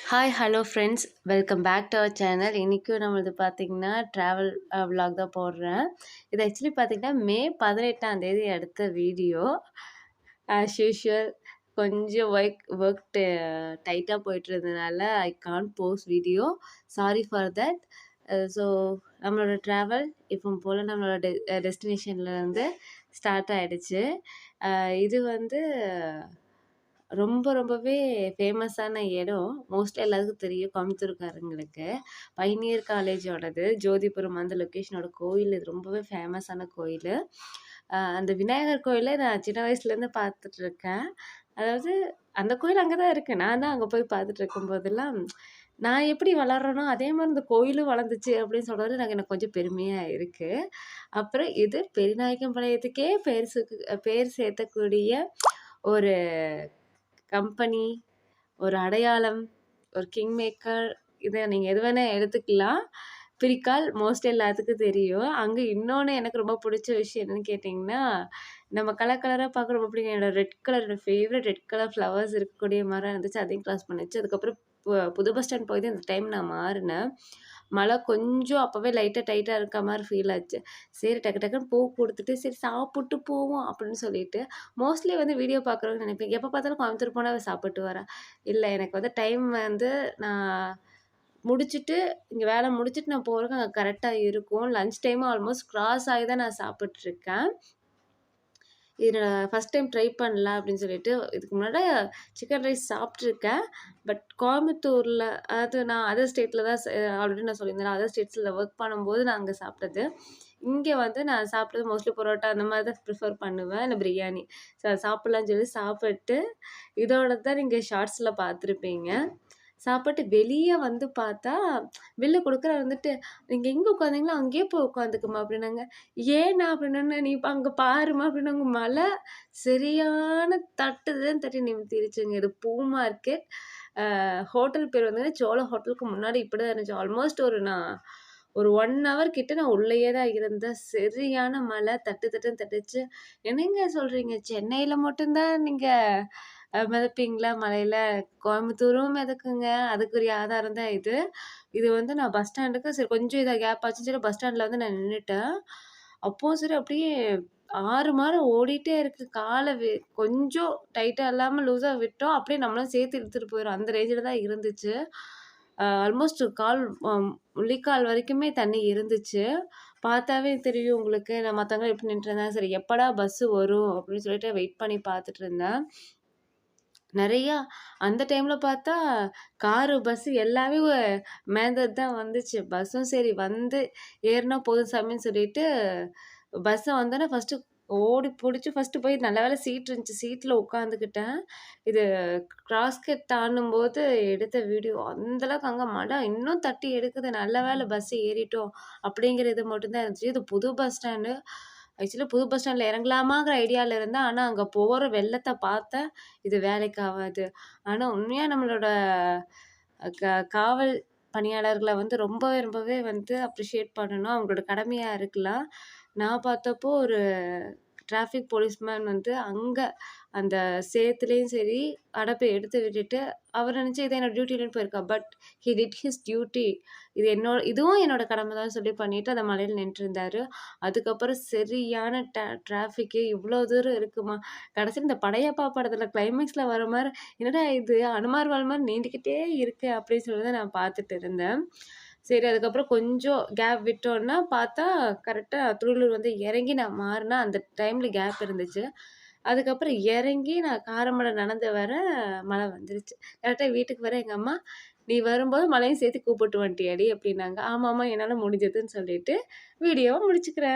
Hi hello friends, welcome back to our channel. இன்றைக்கும் நம்மளது பார்த்திங்கன்னா ட்ராவல் விலாக் தான் போடுறேன். இது ஆக்சுவலி பார்த்திங்கன்னா மே 18 எடுத்த வீடியோ. ஆஸ் யூஷுவல் கொஞ்சம் ஒர்க் டைட்டாக போயிட்டு இருந்ததுனால I can't post video. Sorry for that. So நம்மளோட ட்ராவல் இப்போ போல் நம்மளோட டெஸ்டினேஷன்லேருந்து ஸ்டார்ட் ஆகிடுச்சு. இது வந்து ரொம்பவே ஃபேமஸான இடம். மோஸ்ட்லி எல்லாருக்கும் தெரியும் கோயம்புத்தூர்காரங்களுக்கு. பைனியர் காலேஜோடது ஜோதிபுரம் அந்த லொக்கேஷனோட கோயில். இது ரொம்பவே ஃபேமஸான கோயில். அந்த விநாயகர் கோயிலை நான் சின்ன வயசுலேருந்து பார்த்துட்ருக்கேன். அதாவது அந்த கோயில் அங்கே தான் இருக்குது. நான் தான் அங்கே போய் பார்த்துட்டு இருக்கும்போதெல்லாம் நான் எப்படி வளர்றேனோ அதே மாதிரி இந்த கோயிலும் வளர்ந்துச்சு அப்படின்னு சொல்கிறது எனக்கு கொஞ்சம் பெருமையாக இருக்குது. அப்புறம் இது பெரியநாயக்கம்பாளையத்துக்கே பேர் சேர்த்தக்கூடிய ஒரு கம்பெனி, ஒரு அடையாளம், ஒரு கிங் மேக்கர். இதை நீங்கள் எது வேணால் எடுத்துக்கலாம். பிரிக்கால் மோஸ்ட்லி எல்லாத்துக்கும் தெரியும். அங்கே இன்னொன்று எனக்கு ரொம்ப பிடிச்ச விஷயம் என்னென்னு கேட்டிங்கன்னா, நம்ம கலராக பார்க்க ரொம்ப பிடிக்கும். என்னோடய ரெட் கலர், என்னோடய ஃபேவரட் ரெட் கலர் ஃப்ளவர்ஸ் இருக்கக்கூடிய மரம் இருந்துச்சு. அதையும் கிராஸ் பண்ணிச்சு. அதுக்கப்புறம் புது பஸ் ஸ்டாண்ட் போய் அந்த டைம் நான் மாறினேன். மழை கொஞ்சம் அப்போவே டைட்டாக இருக்க மாதிரி ஃபீல் ஆச்சு. சரி டக்குன்னு பூ கொடுத்துட்டு சரி சாப்பிட்டு போவோம் அப்படின்னு சொல்லிட்டு மோஸ்ட்லி வீடியோ பார்க்குறவங்க நினைப்பேன், எப்போ பார்த்தாலும் கோயம்புத்தூர் போனால் சாப்பிட்டு வரேன். இல்லை, எனக்கு டைம் நான் முடிச்சுட்டு இங்கே வேலை முடிச்சுட்டு நான் போகிறதுக்கு அங்கே கரெக்டாக இருக்கும். லன்ச் டைமும் ஆல்மோஸ்ட் கிராஸ் ஆகி தான் நான் சாப்பிட்ருக்கேன். இது நான் ஃபஸ்ட் டைம் ட்ரை பண்ணலாம் அப்படின்னு சொல்லிட்டு இதுக்கு முன்னாடி சிக்கன் ரைஸ் சாப்பிட்ருக்கேன். பட் கோயம்புத்தூரில், அதாவது நான் அதர் ஸ்டேட்டில் தான் ஆல்ரெடி நான் சொல்லியிருந்தேன். அதர் ஸ்டேட்ஸில் ஒர்க் பண்ணும்போது நான் அங்கே சாப்பிட்டது. இங்கே நான் சாப்பிட்டது மோஸ்ட்லி பரோட்டா அந்த மாதிரி தான் ப்ரிஃபர் பண்ணுவேன். இல்லை பிரியாணி. ஸோ சாப்பிட்லான்னு சொல்லி சாப்பிட்டு இதோட தான் நீங்கள் ஷார்ட்ஸில் பார்த்துருப்பீங்க. சாப்பிட்டு வெளியே பார்த்தா வெளில கொடுக்குற நீங்கள் எங்கே உட்காந்தீங்களோ அங்கேயே போய் உட்காந்துக்குமா அப்படின்னாங்க. ஏன்னா அப்படின்னா, நீ இப்போ அங்கே பாருமா அப்படின்னாங்க. மழை சரியான தட்டி நிமித்திருச்சுங்க. இது பூ மார்க்கெட். ஹோட்டல் பேர் சோழ ஹோட்டலுக்கு முன்னாடி இப்படி தான் இருந்துச்சு. ஆல்மோஸ்ட் நான் ஒரு 1 ஹவர் கிட்ட நான் உள்ளேயே தான் இருந்தேன். சரியான மழை தட்டுன்னு தட்டுச்சு. என்னங்க சொல்கிறீங்க, சென்னையில் மட்டும்தான் நீங்கள் மிதப்பீங்களா மழையில்? கோயம்புத்தூரும் மிதக்குங்க. அதுக்குரிய ஆதாரம் தான் இது. இது நான் பஸ் ஸ்டாண்டுக்கு சரி கொஞ்சம் இதாக கேப் ஆச்சுன்னு சொல்லி பஸ் ஸ்டாண்டில் நான் நின்றுட்டேன். அப்போது சரி அப்படியே 6 மாதம் ஓடிட்டே இருக்குது. காலை கொஞ்சம் டைட்டாக இல்லாமல் லூஸாக விட்டோம். அப்படியே நம்மளும் சேர்த்து இழுத்துட்டு போயிடும். அந்த ரேஞ்சில் தான் இருந்துச்சு. ஆல்மோஸ்ட் முள்ளிக்கால் வரைக்குமே தண்ணி இருந்துச்சு. பார்த்தாவே தெரியும் உங்களுக்கு. நான் மற்றவங்க எப்படி நின்றுருந்தேன். சரி எப்படா பஸ்ஸு வரும் அப்படின்னு சொல்லிட்டு வெயிட் பண்ணி பார்த்துட்டு இருந்தேன். நிறையா அந்த டைமில் பார்த்தா காரு பஸ்ஸு எல்லாமே மேந்தது தான் வந்துச்சு. பஸ்ஸும் சரி ஏறினா போதும் சாமின்னு சொல்லிட்டு பஸ்ஸை வந்தோடனே ஃபஸ்ட்டு ஓடி பிடிச்சி ஃபஸ்ட்டு போய் நல்ல வேலை சீட் இருந்துச்சு. சீட்டில் உட்காந்துக்கிட்டேன். இது கிராஸ்கட் தாண்டும்போது எடுத்த வீடியோ. அந்தளவுக்கு அங்கே மழை இன்னும் தட்டி எடுக்குது. நல்ல வேலை பஸ்ஸு ஏறிட்டோம் அப்படிங்கிறது மட்டும்தான் இருந்துச்சு. இது புது பஸ் ஸ்டாண்டு. ஆக்சுவலி புது பஸ் ஸ்டாண்டில் இறங்கலாமாங்கிற ஐடியாவில் இருந்தேன். ஆனால் அங்கே போகிற வெள்ளத்தை பார்த்தேன். இது வேலைக்கு ஆகாது. ஆனால் உண்மையாக நம்மளோட காவல் பணியாளர்களை ரொம்பவே அப்ரிஷியேட் பண்ணணும். அவங்களோட கடமையாக இருக்கலாம். நான் பார்த்தப்போ ஒரு டிராஃபிக் போலீஸ்மேன் அங்கே அந்த சேத்துலேயும் சரி அடைப்பை எடுத்து விட்டுட்டு அவர் நினச்சி இதை என்னோட டியூட்டிலேன்னு போயிருக்கா. But he did his duty. இதுவும் என்னோட கடமை தான் சொல்லி பண்ணிவிட்டு அந்த மலையில் நின்றுருந்தார். அதுக்கப்புறம் சரியான டிராஃபிக்கு. இவ்வளோ தூரம் இருக்குமா? கடைசியில் இந்த படையப்பா படத்தில் கிளைமேக்ஸில் வர மாதிரி என்னடா இது அனுமார் வாழ் மாதிரி நீண்டிக்கிட்டே இருக்கு அப்படின்னு சொல்லி தான் நான் பார்த்துட்டு இருந்தேன். சரி அதுக்கப்புறம் கொஞ்சம் கேப் விட்டோன்னா பார்த்தா கரெக்டாக திருவள்ளூர் இறங்கி நான் மாறினா அந்த டைமில் கேப் இருந்துச்சு. அதுக்கப்புறம் இறங்கி நான் காரமடை நடந்து வர மழை வந்துருச்சு. கரெக்டாக வீட்டுக்கு வர எங்கள் அம்மா, நீ வரும்போது மழையும் சேர்த்து கூப்பிட்டு வந்துட்டியாடி அப்படின்னாங்க. ஆமாம்மா என்னால் முடிஞ்சதுன்னு சொல்லிட்டு வீடியோவை முடிச்சுக்கிறேன்.